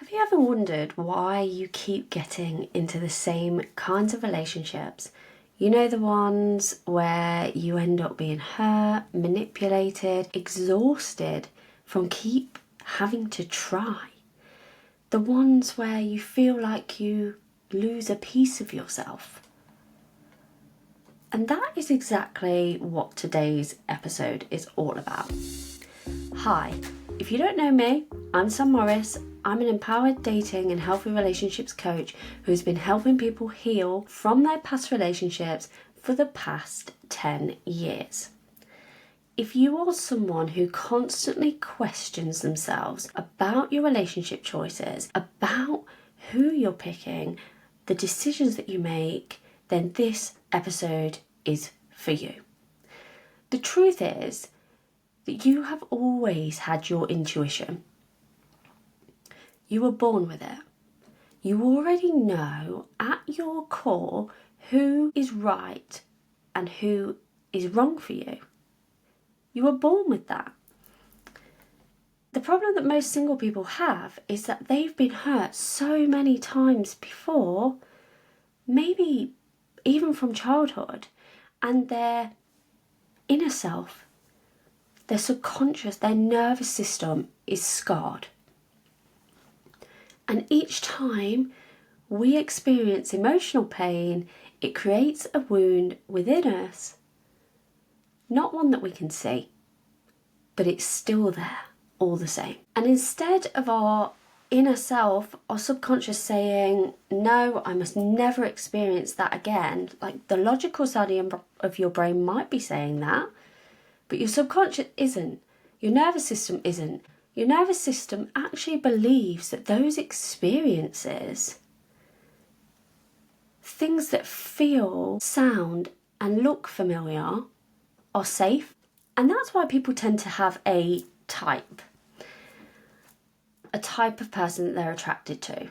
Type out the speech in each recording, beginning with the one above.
Have you ever wondered why you keep getting into the same kinds of relationships? You know, the ones where you end up being hurt, manipulated, exhausted from keep having to try. The ones where you feel like you lose a piece of yourself. And that is exactly what today's episode is all about. Hi, if you don't know me, I'm SMr&x. I'm an empowered dating and healthy relationships coach who's been helping people heal from their past relationships for the past 10 years. If you are someone who constantly questions themselves about your relationship choices, about who you're picking, the decisions that you make, then this episode is for you. The truth is that you have always had your intuition. You were born with it. You already know at your core who is right and who is wrong for you. You were born with that. The problem that most single people have is that they've been hurt so many times before, maybe even from childhood, and their inner self, their subconscious, their nervous system is scarred. And each time we experience emotional pain, it creates a wound within us, not one that we can see, but it's still there all the same. And instead of our inner self, our subconscious saying, no, I must never experience that again, like the logical side of your brain might be saying that, but your subconscious isn't, your nervous system isn't. Your nervous system actually believes that those experiences, things that feel, sound and look familiar, are safe. And that's why people tend to have a type of person that they're attracted to.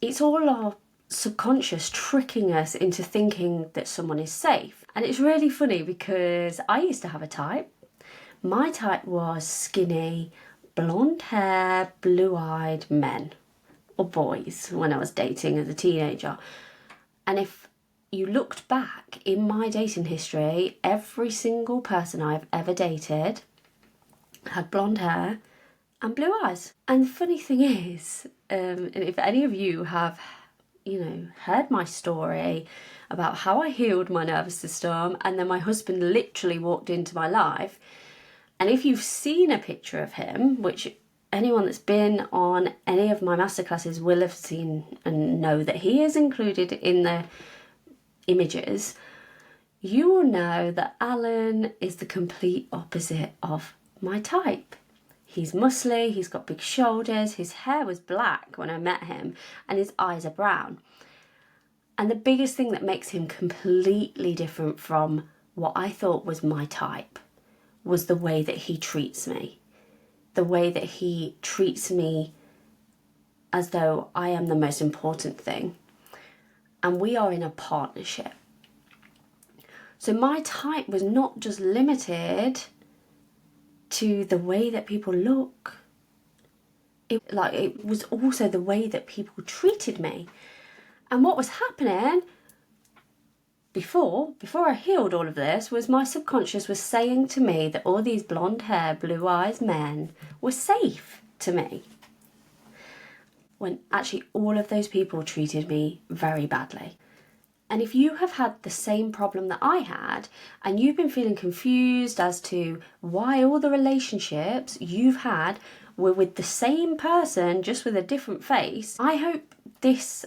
It's all our subconscious tricking us into thinking that someone is safe. And it's really funny because I used to have a type. My type was skinny, blonde hair, blue-eyed men or boys when I was dating as a teenager. And if you looked back in my dating history, every single person I've ever dated had blonde hair and blue eyes. And the funny thing is, if any of you have, heard my story about how I healed my nervous system and then my husband literally walked into my life, and if you've seen a picture of him, which anyone that's been on any of my masterclasses will have seen and know that he is included in the images, you will know that Alan is the complete opposite of my type. He's muscly, he's got big shoulders, his hair was black when I met him, and his eyes are brown. And the biggest thing that makes him completely different from what I thought was my type was the way that he treats me. The way that he treats me as though I am the most important thing. And we are in a partnership. So my type was not just limited to the way that people look. It was also the way that people treated me. And what was happening before I healed all of this was my subconscious was saying to me that all these blonde hair, blue eyes men were safe to me. When actually all of those people treated me very badly. And if you have had the same problem that I had, and you've been feeling confused as to why all the relationships you've had were with the same person, just with a different face, I hope this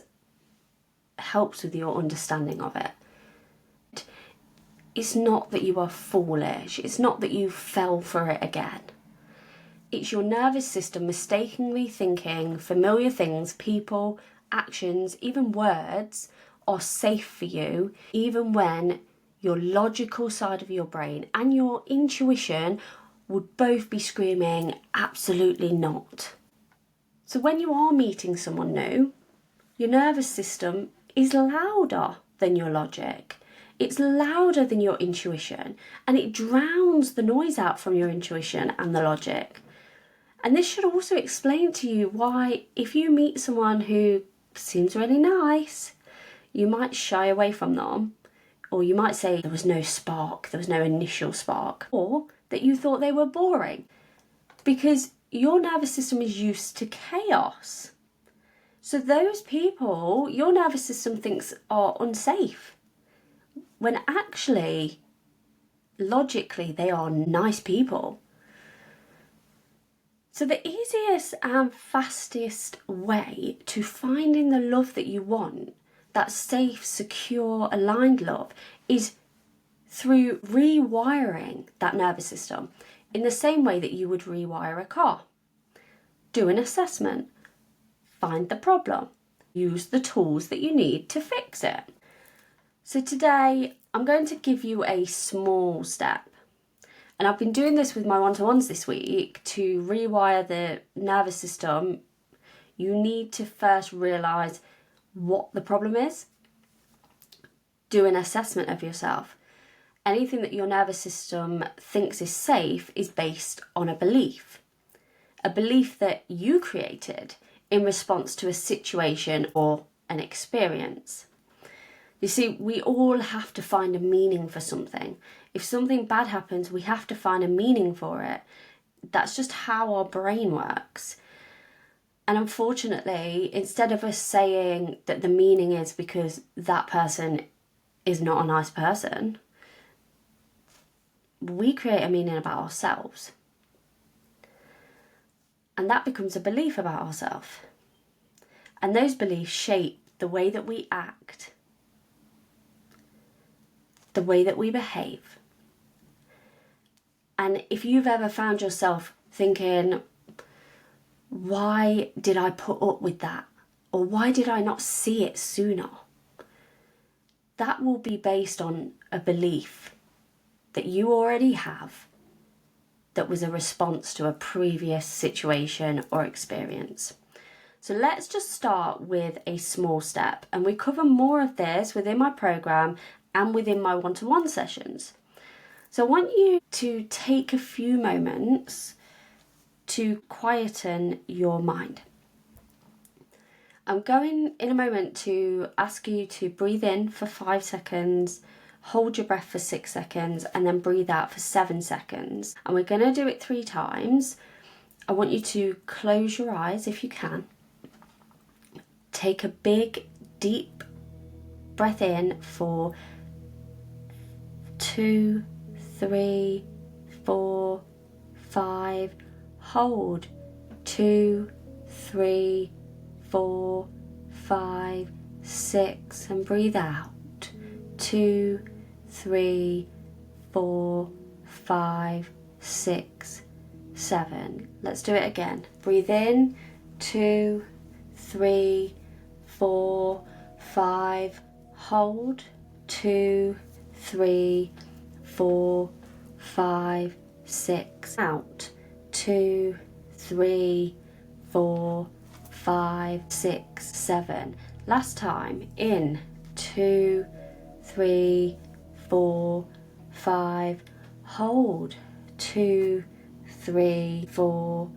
helps with your understanding of it. It's not that you are foolish. It's not that you fell for it again. It's your nervous system mistakenly thinking familiar things, people, actions, even words are safe for you, even when your logical side of your brain and your intuition would both be screaming, absolutely not. So when you are meeting someone new, your nervous system is louder than your logic. It's louder than your intuition, and it drowns the noise out from your intuition and the logic. And this should also explain to you why, if you meet someone who seems really nice, you might shy away from them, or you might say there was no spark, there was no initial spark, or that you thought they were boring, because your nervous system is used to chaos. So those people, your nervous system thinks are unsafe, when actually, logically, they are nice people. So the easiest and fastest way to finding the love that you want, that safe, secure, aligned love, is through rewiring that nervous system in the same way that you would rewire a car. Do an assessment, find the problem, use the tools that you need to fix it. So today I'm going to give you a small step. And I've been doing this with my one-to-ones this week. To rewire the nervous system, you need to first realise what the problem is. Do an assessment of yourself. Anything that your nervous system thinks is safe is based on a belief that you created in response to a situation or an experience. You see, we all have to find a meaning for something. If something bad happens, we have to find a meaning for it. That's just how our brain works. And unfortunately, instead of us saying that the meaning is because that person is not a nice person, we create a meaning about ourselves. And that becomes a belief about ourselves. And those beliefs shape the way that we act, the way that we behave. And if you've ever found yourself thinking, why did I put up with that? Or why did I not see it sooner? That will be based on a belief that you already have that was a response to a previous situation or experience. So let's just start with a small step. And we cover more of this within my program and within my one-to-one sessions. So I want you to take a few moments to quieten your mind. I'm going in a moment to ask you to breathe in for 5 seconds, hold your breath for 6 seconds, and then breathe out for 7 seconds. And we're going to do it 3 times. I want you to close your eyes if you can. Take a big, deep breath in for 2, 3, 4, 5. Hold 2, 3, 4, 5, 6, and breathe out 2, 3, 4, 5, 6, 7. Let's do it again. Breathe in 2, 3, 4, 5. Hold 2, 3, 4, 5, 6. Out 2, 3, 4, 5, 6, 7. Last time. In 2, 3, 4, 5. Hold 2, 3, 4,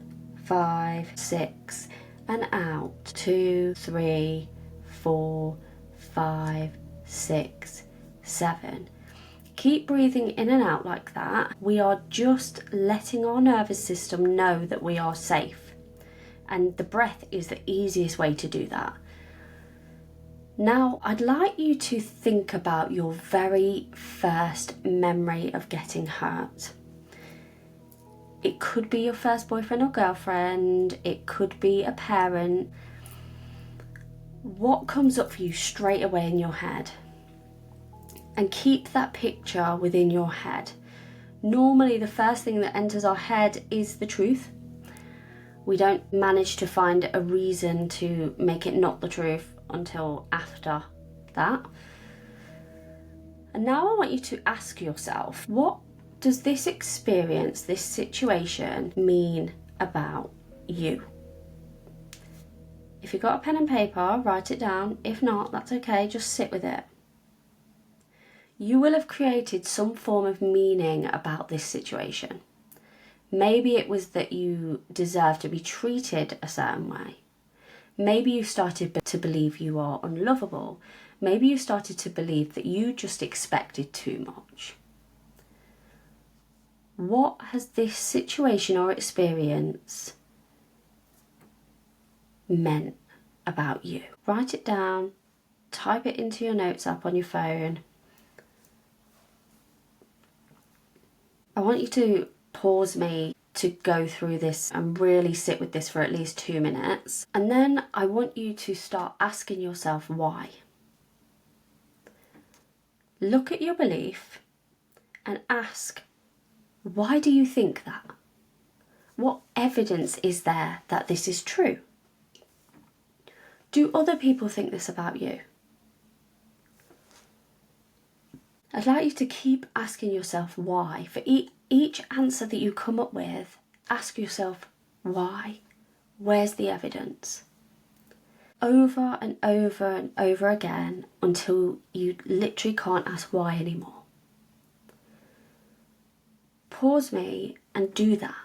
5, 6. And out 2, 3, 4, 5, 6, 7. Keep breathing in and out like that. We are just letting our nervous system know that we are safe. And the breath is the easiest way to do that. Now, I'd like you to think about your very first memory of getting hurt. It could be your first boyfriend or girlfriend. It could be a parent. What comes up for you straight away in your head? And keep that picture within your head. Normally, the first thing that enters our head is the truth. We don't manage to find a reason to make it not the truth until after that. And now I want you to ask yourself, what does this experience, this situation, mean about you? If you've got a pen and paper, write it down. If not, that's okay, just sit with it. You will have created some form of meaning about this situation. Maybe it was that you deserve to be treated a certain way. Maybe you started to believe you are unlovable. Maybe you started to believe that you just expected too much. What has this situation or experience meant about you? Write it down, type it into your notes app on your phone. I want you to pause me to go through this and really sit with this for at least 2 minutes. And then I want you to start asking yourself why. Look at your belief and ask, why do you think that? What evidence is there that this is true? Do other people think this about you? I'd like you to keep asking yourself why. For each answer that you come up with, ask yourself why. Where's the evidence? Over and over and over again until you literally can't ask why anymore. Pause me and do that.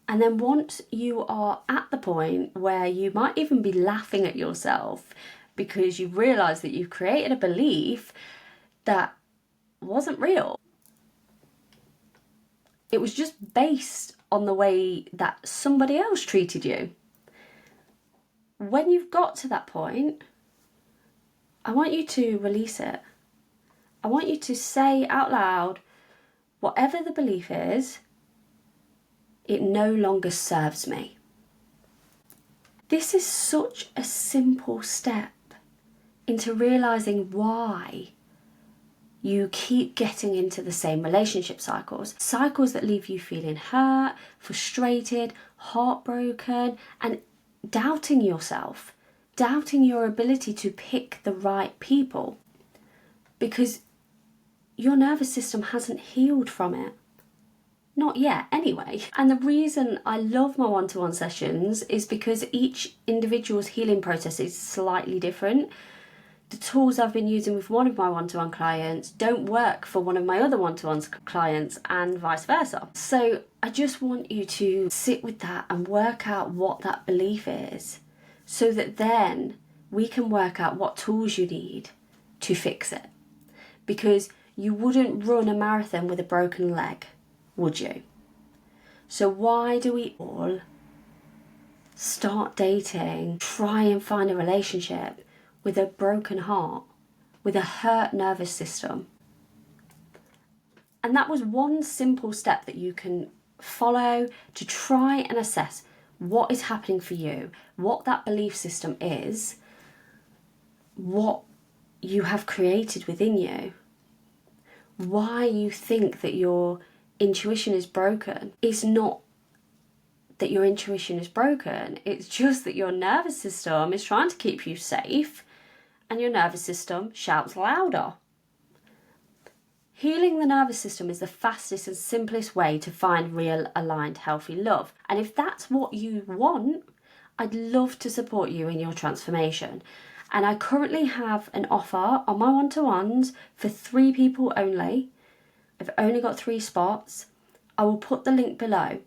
And then once you are at the point where you might even be laughing at yourself because you realise that you've created a belief that wasn't real. It was just based on the way that somebody else treated you. When you've got to that point, I want you to release it. I want you to say out loud, whatever the belief is, it no longer serves me. This is such a simple step into realising why you keep getting into the same relationship cycles that leave you feeling hurt, frustrated, heartbroken, and doubting yourself, doubting your ability to pick the right people because your nervous system hasn't healed from it. Not yet, anyway. And the reason I love my one-to-one sessions is because each individual's healing process is slightly different. The tools I've been using with one of my one-to-one clients don't work for one of my other one-to-one clients and vice versa. So I just want you to sit with that and work out what that belief is so that then we can work out what tools you need to fix it. Because you wouldn't run a marathon with a broken leg, would you? So why do we all start dating, try and find a relationship with a broken heart, with a hurt nervous system? And that was one simple step that you can follow to try and assess what is happening for you, what that belief system is, what you have created within you, why you think that your intuition is broken. It's not that your intuition is broken, it's just that your nervous system is trying to keep you safe and your nervous system shouts louder. Healing the nervous system is the fastest and simplest way to find real, aligned, healthy love. And if that's what you want, I'd love to support you in your transformation. And I currently have an offer on my one-to-ones for 3 people only. I've only got 3 spots. I will put the link below.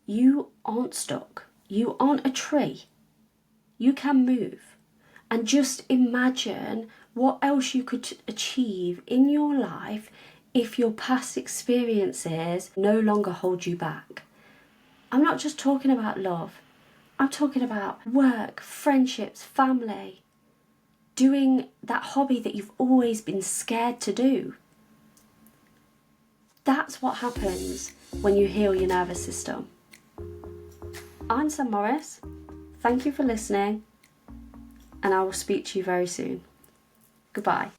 You aren't stuck. You aren't a tree. You can move. And just imagine what else you could achieve in your life if your past experiences no longer hold you back. I'm not just talking about love. I'm talking about work, friendships, family, doing that hobby that you've always been scared to do. That's what happens when you heal your nervous system. I'm SMr&x. Thank you for listening, and I will speak to you very soon. Goodbye.